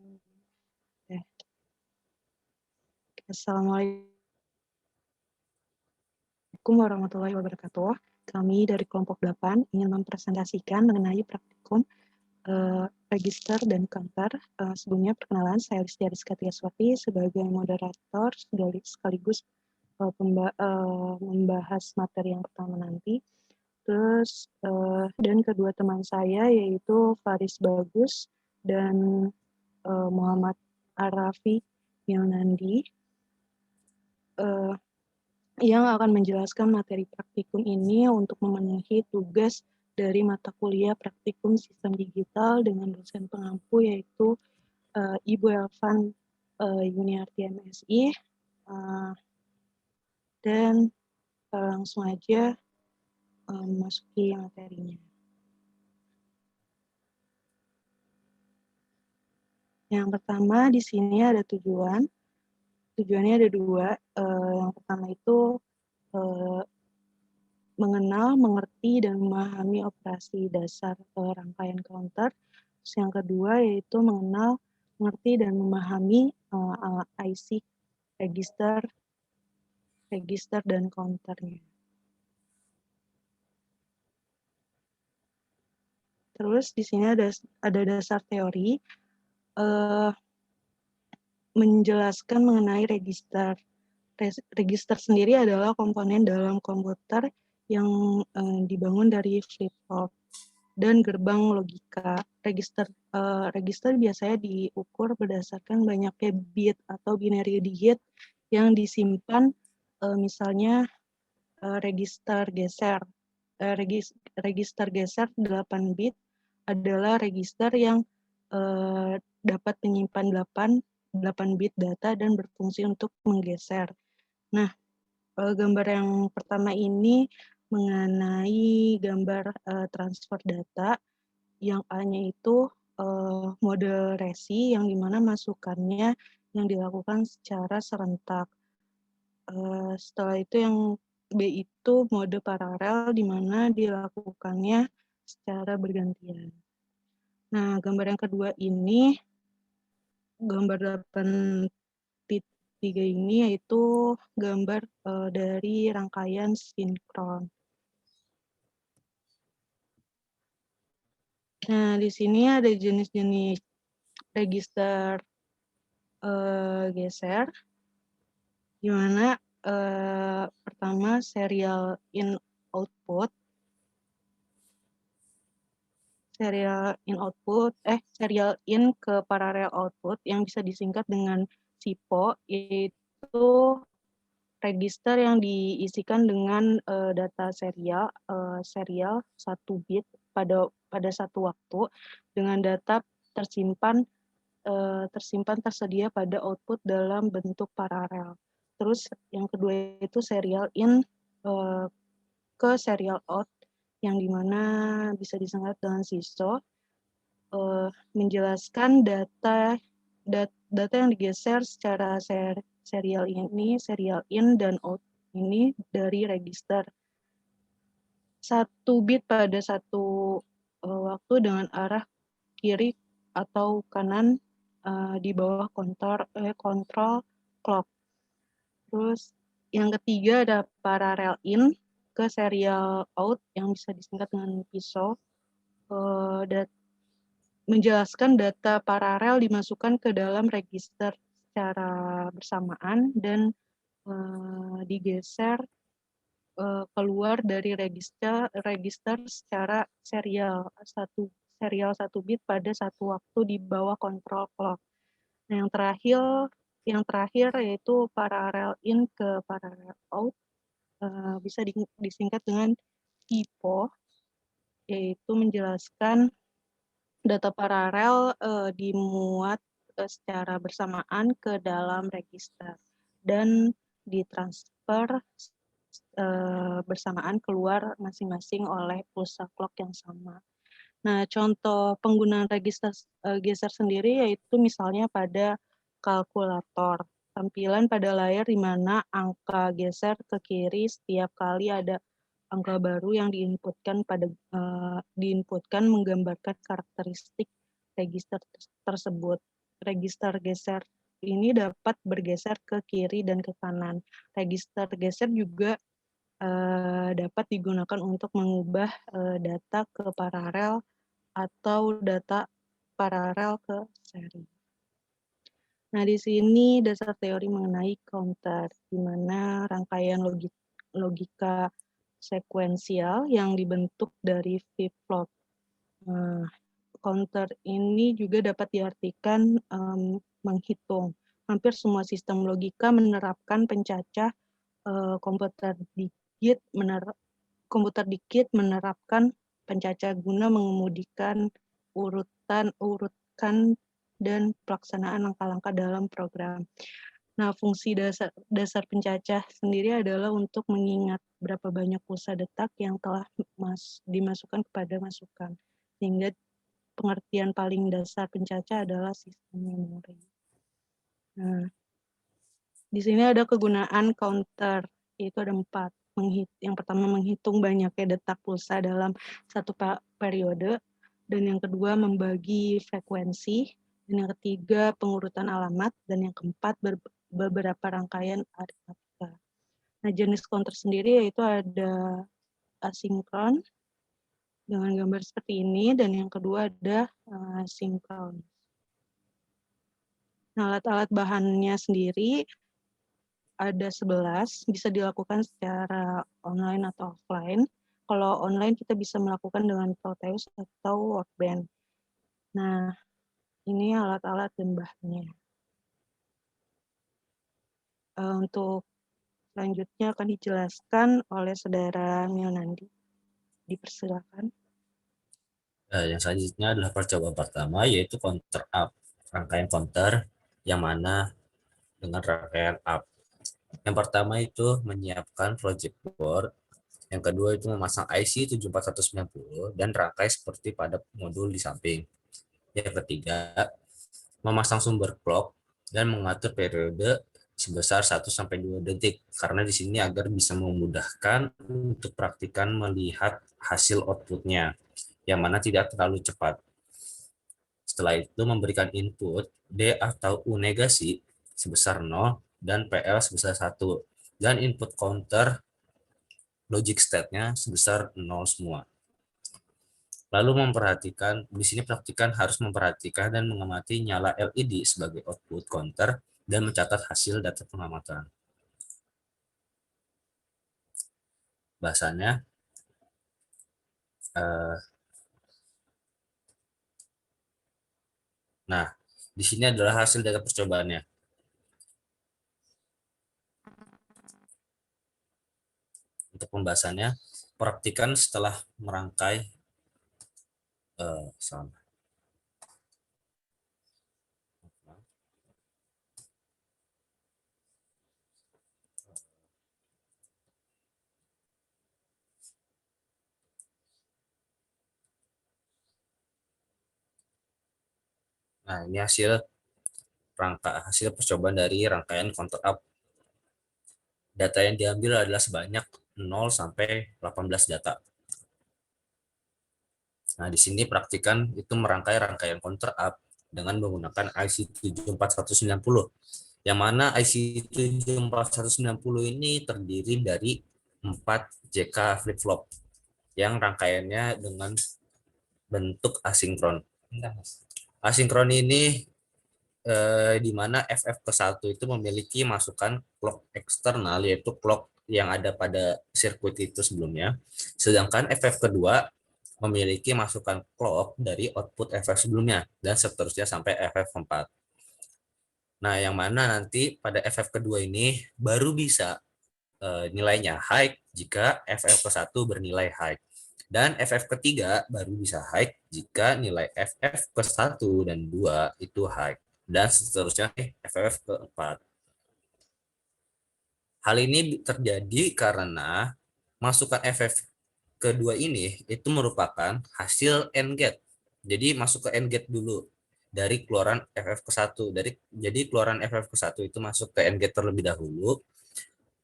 Oke. Assalamualaikum warahmatullahi wabarakatuh. Kami dari kelompok 8 ingin mempresentasikan mengenai praktikum register dan counter. Sebelumnya perkenalan, saya Listia Rizka Tiaswati sebagai moderator sekaligus membahas materi yang pertama nanti. Terus dan kedua teman saya yaitu Faris Bagus dan Muhammad Arafi Yunandi yang akan menjelaskan materi praktikum ini untuk memenuhi tugas dari mata kuliah praktikum sistem digital dengan dosen pengampu yaitu Ibu Elvan Yuniarti MSI. Dan langsung aja memasuki materinya. Yang pertama di sini ada tujuan. Tujuannya ada dua. Yang pertama itu mengenal, mengerti, dan memahami operasi dasar rangkaian counter. Terus yang kedua yaitu mengenal, mengerti, dan memahami IC, register, dan counternya. Terus di sini ada dasar teori menjelaskan mengenai register. Register sendiri adalah komponen dalam komputer yang dibangun dari flip-flop dan gerbang logika. Register biasanya diukur berdasarkan banyaknya bit atau binary digit yang disimpan, misalnya register geser. Register geser 8 bit adalah register yang dapat menyimpan 8 bit data dan berfungsi untuk menggeser. Nah, gambar yang pertama ini mengenai gambar transfer data, yang A-nya itu mode resi, yang dimana masukannya yang dilakukan secara serentak. Setelah itu yang B itu mode paralel, di mana dilakukannya secara bergantian. Nah, gambar yang kedua ini, gambar 8.3 ini yaitu gambar dari rangkaian sinkron. Nah, di sini ada jenis-jenis register geser, di mana pertama serial in output, serial in ke parallel output yang bisa disingkat dengan SIPO, yaitu register yang diisikan dengan data serial 1 bit pada satu waktu dengan data tersimpan tersedia pada output dalam bentuk paralel. Terus yang kedua itu serial in ke serial out, yang dimana bisa disingkat dengan SISO, menjelaskan data yang digeser secara serial in dan out ini dari register 1 bit pada satu waktu dengan arah kiri atau kanan di bawah kontrol clock. Terus yang ketiga ada parallel in ke serial out yang bisa disingkat dengan PISO. Menjelaskan data paralel dimasukkan ke dalam register secara bersamaan dan digeser keluar dari register secara serial 1 bit pada satu waktu di bawah kontrol clock. Nah, yang terakhir yaitu parallel in ke parallel out, bisa disingkat dengan PIPO, yaitu menjelaskan data paralel dimuat secara bersamaan ke dalam register dan ditransfer bersamaan keluar masing-masing oleh pulsa clock yang sama. Nah, contoh penggunaan register geser sendiri yaitu misalnya pada kalkulator. Tampilan pada layar di mana angka geser ke kiri setiap kali ada angka baru yang diinputkan menggambarkan karakteristik register tersebut. register geser ini dapat bergeser ke kiri dan ke kanan. Register geser juga dapat digunakan untuk mengubah data ke paralel atau data paralel ke seri. Nah, di sini dasar teori mengenai counter, di mana rangkaian logika sekuensial yang dibentuk dari flip-flop. Nah, counter ini juga dapat diartikan menghitung. Hampir semua sistem logika menerapkan pencacah komputer dikit menerapkan pencacah guna mengemudikan urutkan dan pelaksanaan langkah-langkah dalam program. Nah, fungsi dasar pencacah sendiri adalah untuk mengingat berapa banyak pulsa detak yang telah dimasukkan kepada masukan. Sehingga pengertian paling dasar pencacah adalah sistem memori. Nah, di sini ada kegunaan counter, yaitu ada 4. Yang pertama menghitung banyaknya detak pulsa dalam satu periode, dan yang kedua membagi frekuensi, dan yang ketiga pengurutan alamat, dan yang keempat beberapa rangkaian aritmatika. Nah, jenis counter sendiri yaitu ada asinkron dengan gambar seperti ini, dan yang kedua ada sinkron. Nah, alat-alat bahannya sendiri ada 11, bisa dilakukan secara online atau offline. Kalau online kita bisa melakukan dengan Proteus atau Workbench. Nah, ini alat-alat dan bahannya. Untuk selanjutnya akan dijelaskan oleh Saudara Milnandi. Dipersilakan. Yang selanjutnya adalah percobaan pertama, yaitu counter up. Rangkaian counter yang mana dengan rangkaian up. Yang pertama itu menyiapkan project board. Yang kedua itu memasang IC 74190 dan rangkai seperti pada modul di samping. Yang ketiga, memasang sumber clock dan mengatur periode sebesar 1-2 detik karena di sini agar bisa memudahkan untuk praktikan melihat hasil outputnya yang mana tidak terlalu cepat. Setelah itu memberikan input D atau U negasi sebesar 0 dan PL sebesar 1 dan input counter logic state-nya sebesar 0 semua. Lalu memperhatikan, di sini praktikan harus memperhatikan dan mengamati nyala LED sebagai output counter dan mencatat hasil data pengamatan. Bahasanya, nah, di sini adalah hasil data percobaannya. Untuk pembahasannya, praktikan setelah merangkai sama. Nah, ini hasil percobaan dari rangkaian counter up. Data yang diambil adalah sebanyak 0 sampai 18 data. Nah, di sini praktikan itu merangkai rangkaian counter up dengan menggunakan IC 74190. Yang mana IC 74190 ini terdiri dari 4 JK flip-flop yang rangkaiannya dengan bentuk asinkron. Asinkron ini di mana FF ke 1 itu memiliki masukan clock eksternal, yaitu clock yang ada pada sirkuit itu sebelumnya. Sedangkan FF kedua memiliki masukan clock dari output FF sebelumnya, dan seterusnya sampai FF 4. Nah, yang mana nanti pada FF kedua ini baru bisa nilainya high jika FF ke 1 bernilai high. Dan FF ketiga baru bisa high jika nilai FF ke 1 dan 2 itu high. Dan seterusnya FF ke-4. Hal ini terjadi karena masukan FF kedua ini itu merupakan hasil AND gate. Jadi masuk ke AND gate dulu dari keluaran FF ke 1. Jadi keluaran FF ke 1 itu masuk ke AND gate terlebih dahulu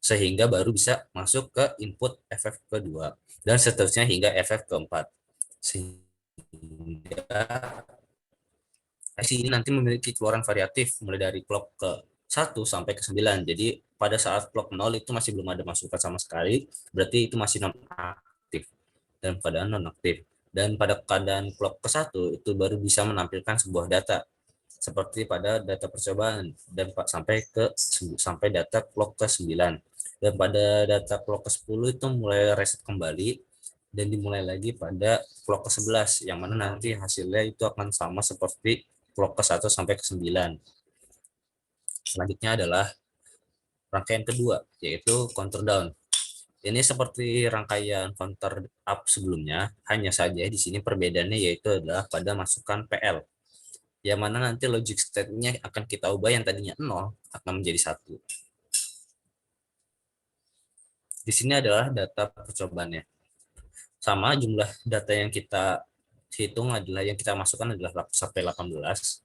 sehingga baru bisa masuk ke input FF kedua dan seterusnya hingga FF keempat. Sehingga IC ini nanti memiliki keluaran variatif mulai dari clock ke 1 sampai ke 9. Jadi pada saat clock 0 itu masih belum ada masukan sama sekali, berarti itu masih non aktif dan keadaan non aktif. Dan pada keadaan clock ke 1 itu baru bisa menampilkan sebuah data seperti pada data percobaan dan sampai data clock ke 9. Dan pada data clock ke 10 itu mulai reset kembali dan dimulai lagi pada clock ke 11 yang mana nanti hasilnya itu akan sama seperti clock ke 1 sampai ke 9. Selanjutnya adalah rangkaian kedua, yaitu counter down. Ini seperti rangkaian counter up sebelumnya, hanya saja di sini perbedaannya yaitu adalah pada masukan PL, yang mana nanti logic state-nya akan kita ubah yang tadinya 0 akan menjadi 1. Di sini adalah data percobaannya. Sama jumlah data yang kita hitung adalah yang kita masukkan adalah sampai 18.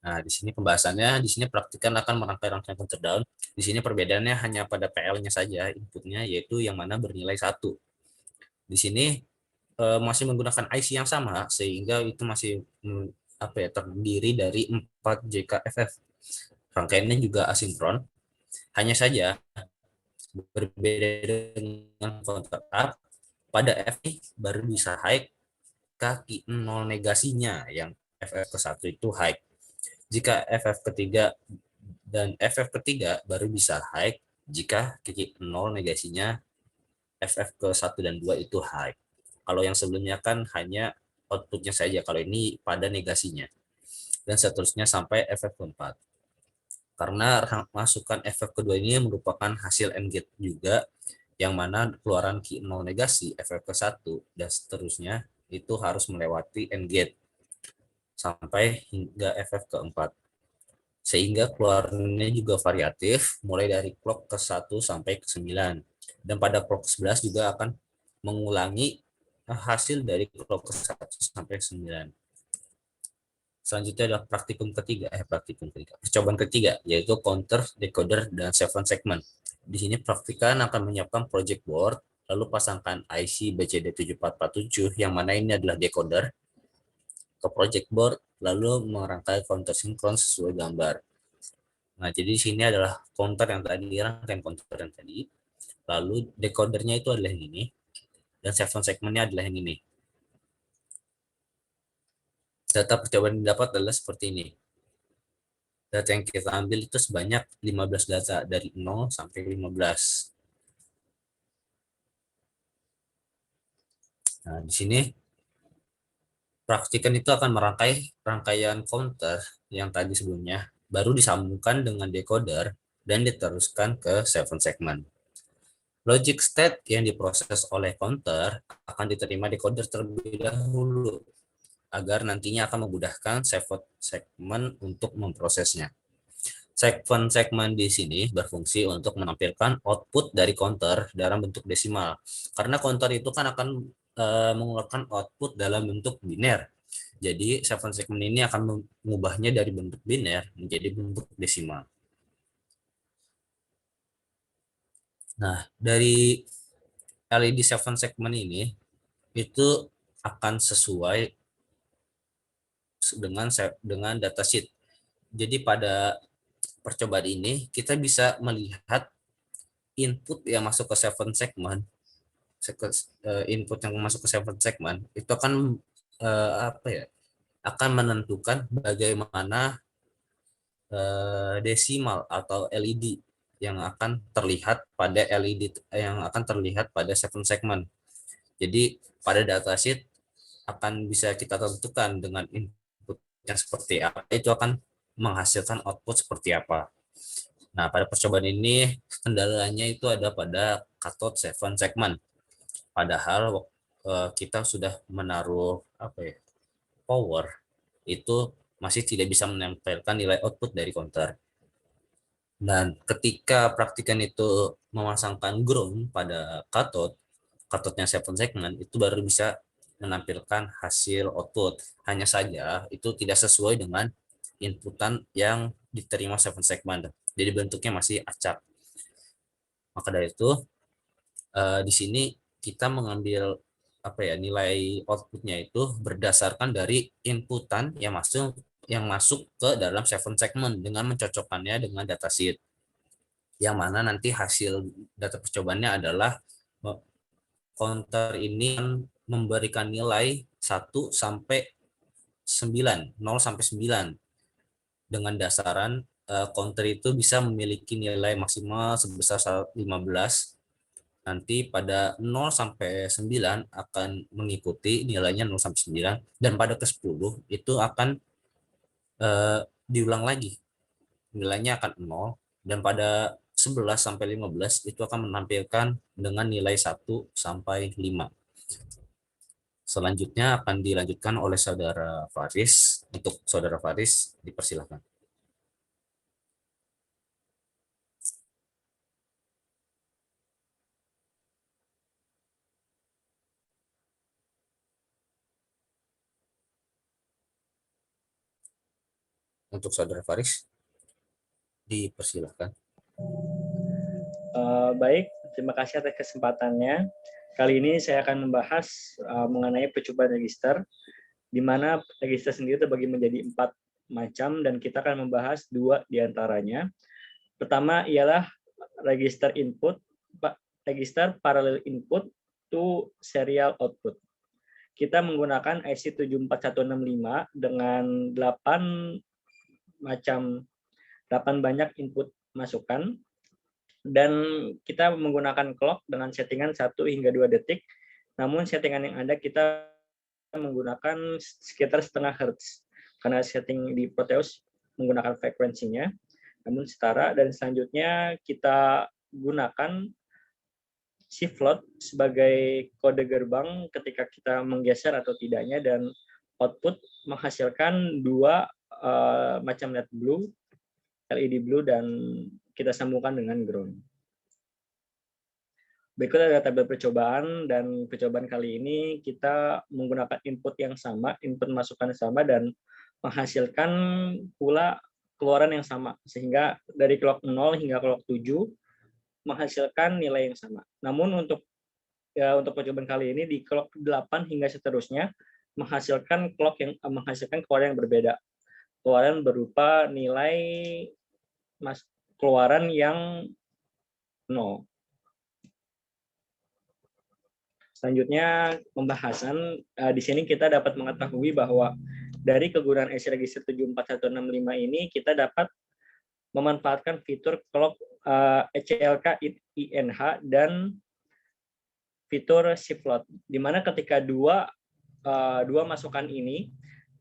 Nah, di sini pembahasannya, di sini praktikan akan merangkai-rangkai counter down. Di sini perbedaannya hanya pada PL-nya saja, inputnya, yaitu yang mana bernilai 1. Di sini masih menggunakan IC yang sama, sehingga itu masih terdiri dari 4 JKFF. Rangkaiannya juga asinkron, hanya saja berbeda dengan counter up, pada F baru bisa high kaki 0 negasinya, yang FF ke 1 itu high. Jika FF ketiga dan FF ketiga baru bisa high jika titik 0 negasinya FF ke 1 dan 2 itu high. Kalau yang sebelumnya kan hanya outputnya saja, kalau ini pada negasinya. Dan seterusnya sampai FF keempat. Karena masukan FF kedua ini merupakan hasil AND gate juga, yang mana keluaran key 0 negasi FF ke 1 dan seterusnya itu harus melewati AND gate sampai hingga FF keempat. Sehingga keluarnya juga variatif, mulai dari clock ke 1 sampai ke 9. Dan pada clock 11 juga akan mengulangi hasil dari clock ke 1 sampai 9. Selanjutnya adalah percobaan ketiga, yaitu counter, decoder, dan seven segment. Di sini praktikan akan menyiapkan project board, lalu pasangkan IC BCD7447, yang mana ini adalah decoder, ke project board, lalu merangkai counter sinkron sesuai gambar. Nah, jadi di sini adalah counter yang tadi, rangkaian counter yang tadi. Lalu decodernya itu adalah yang ini, dan seven segmentnya adalah yang ini. Data percobaan yang didapat adalah seperti ini. Data yang kita ambil itu sebanyak 15 data, dari 0 sampai 15. Nah, di sini praktikan itu akan merangkai rangkaian counter yang tadi sebelumnya, baru disambungkan dengan decoder, dan diteruskan ke seven segment. Logic state yang diproses oleh counter akan diterima decoder terlebih dahulu, agar nantinya akan memudahkan seven segment untuk memprosesnya. Seven segment di sini berfungsi untuk menampilkan output dari counter dalam bentuk desimal. Karena counter itu kan akan mengeluarkan output dalam bentuk biner. Jadi seven segment ini akan mengubahnya dari bentuk biner menjadi bentuk desimal. Nah, dari LED 7 segment ini itu akan sesuai dengan datasheet. Jadi pada percobaan ini kita bisa melihat input yang masuk ke 7 segment, input yang masuk ke 7 segment itu akan akan menentukan bagaimana desimal atau LED yang akan terlihat pada seven segment. Jadi pada datasheet akan bisa kita tentukan dengan input yang seperti apa, itu akan menghasilkan output seperti apa. Nah, pada percobaan ini kendalanya itu ada pada cathode seven segment. Padahal kita sudah menaruh power, itu masih tidak bisa menempelkan nilai output dari counter. Dan ketika praktikan itu memasangkan ground pada cathode-nya 7 segment, itu baru bisa menampilkan hasil output. Hanya saja itu tidak sesuai dengan inputan yang diterima 7 segment. Jadi bentuknya masih acak. Maka dari itu di sini kita mengambil nilai outputnya itu berdasarkan dari inputan yang masuk ke dalam seven segment dengan mencocokkannya dengan datasheet, yang mana nanti hasil data percobaannya adalah counter ini memberikan nilai 1 sampai 9, 0 sampai 9, dengan dasaran counter itu bisa memiliki nilai maksimal sebesar 15. Nanti pada 0 sampai 9 akan mengikuti nilainya 0 sampai 9, dan pada ke-10 itu akan diulang lagi, nilainya akan 0, dan pada 11 sampai 15 itu akan menampilkan dengan nilai 1 sampai 5. Selanjutnya akan dilanjutkan oleh saudara Faris. Untuk saudara Faris, dipersilakan. Untuk saudara Faris, dipersilakan. Baik, terima kasih atas kesempatannya. Kali ini saya akan membahas mengenai percobaan register, di mana register sendiri terbagi menjadi 4 macam, dan kita akan membahas 2 diantaranya. Pertama ialah register input, register parallel input to serial output. Kita menggunakan IC 74165 dengan 8 banyak input masukan, dan kita menggunakan clock dengan settingan 1 hingga 2 detik. Namun settingan yang ada kita menggunakan sekitar setengah hertz, karena setting di Proteus menggunakan frekuensinya namun setara. Dan selanjutnya kita gunakan shift float sebagai kode gerbang ketika kita menggeser atau tidaknya, dan output menghasilkan 2 macam LED blue, dan kita sambungkan dengan ground. Berikut ada tabel percobaan, dan percobaan kali ini kita menggunakan input yang sama, input masukan sama, dan menghasilkan pula keluaran yang sama, sehingga dari clock 0 hingga clock 7 menghasilkan nilai yang sama. Namun untuk percobaan kali ini di clock 8 hingga seterusnya menghasilkan keluaran yang berbeda. Keluaran berupa nilai keluaran yang 0. Selanjutnya pembahasan, di sini kita dapat mengetahui bahwa dari kegunaan IC register 74165 ini kita dapat memanfaatkan fitur clock ECLK INH dan fitur shift float, di mana ketika dua masukan ini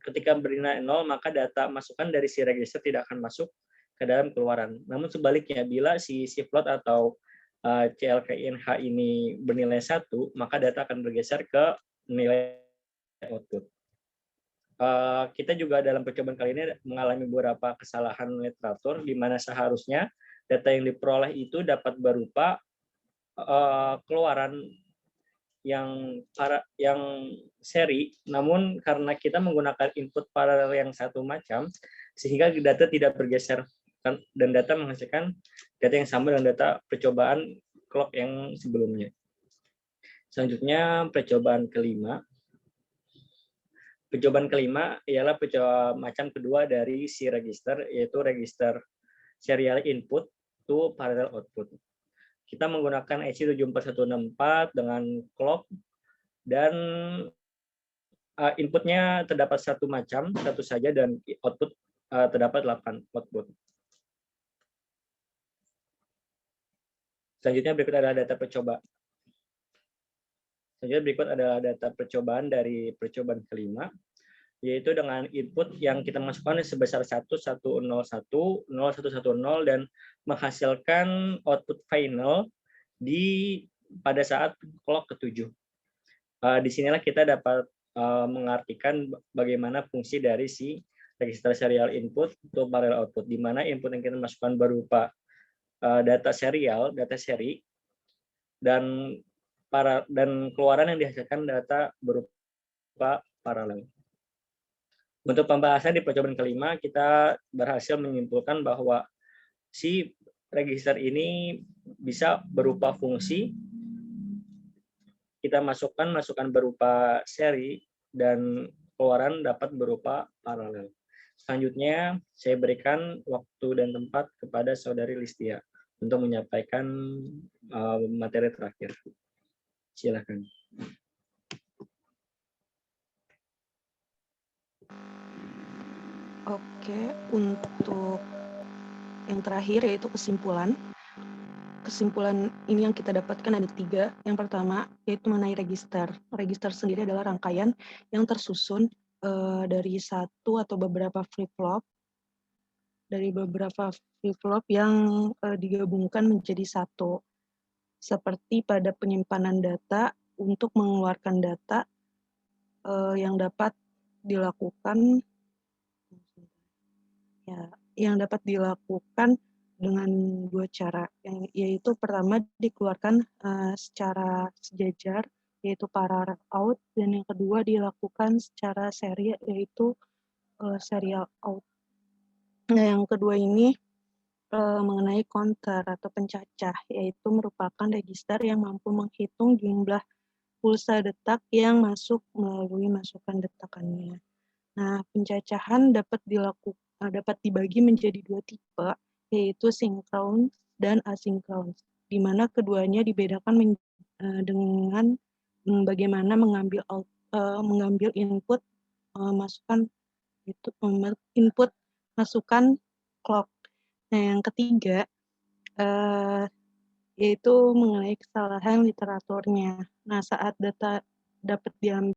ketika bernilai 0 maka data masukan dari si register tidak akan masuk ke dalam keluaran. Namun sebaliknya, bila si shift float atau CLKINH ini bernilai 1, maka data akan bergeser ke nilai output. Kita juga dalam percobaan kali ini mengalami beberapa kesalahan literatur, di mana seharusnya data yang diperoleh itu dapat berupa keluaran yang seri, namun karena kita menggunakan input paralel yang satu macam, sehingga data tidak bergeser, dan data menghasilkan data yang sama dengan data percobaan clock yang sebelumnya. Selanjutnya percobaan kelima. Percobaan kelima ialah macam kedua dari si register, yaitu register serial input to parallel output. Kita menggunakan IC 74164 dengan clock, dan inputnya terdapat satu saja, dan output terdapat 8 output. Selanjutnya berikut adalah data percobaan dari percobaan kelima, yaitu dengan input yang kita masukkan sebesar 1101, 0110, dan menghasilkan output final pada saat clock ke-7. Disinilah kita dapat mengartikan bagaimana fungsi dari si register serial input untuk parallel output, di mana input yang kita masukkan berupa data seri, dan keluaran yang dihasilkan data berupa paralel. Untuk pembahasan di percobaan kelima, kita berhasil menyimpulkan bahwa si register ini bisa berupa fungsi kita masukkan berupa seri dan keluaran dapat berupa paralel. Selanjutnya, saya berikan waktu dan tempat kepada Saudari Listia untuk menyampaikan materi terakhir. Silakan. Oke, untuk yang terakhir yaitu kesimpulan. Kesimpulan ini yang kita dapatkan ada 3. Yang pertama yaitu mengenai register. Register sendiri adalah rangkaian yang tersusun dari satu atau beberapa flip-flop. Dari beberapa flip-flop yang digabungkan menjadi satu. Seperti pada penyimpanan data untuk mengeluarkan data yang dapat dilakukan dengan 2 cara, yaitu pertama dikeluarkan secara sejajar, yaitu parallel out, dan yang kedua dilakukan secara seri, yaitu serial out. Nah, yang kedua ini mengenai counter atau pencacah, yaitu merupakan register yang mampu menghitung jumlah pulsa detak yang masuk melalui masukan detakannya. Nah, pencacahan dapat dibagi menjadi 2 tipe, yaitu sinkron dan asinkron, di mana keduanya dibedakan dengan bagaimana mengambil input input masukan clock. Nah, yang ketiga yaitu mengenai kesalahan literaturnya. Nah, saat data dapat diambil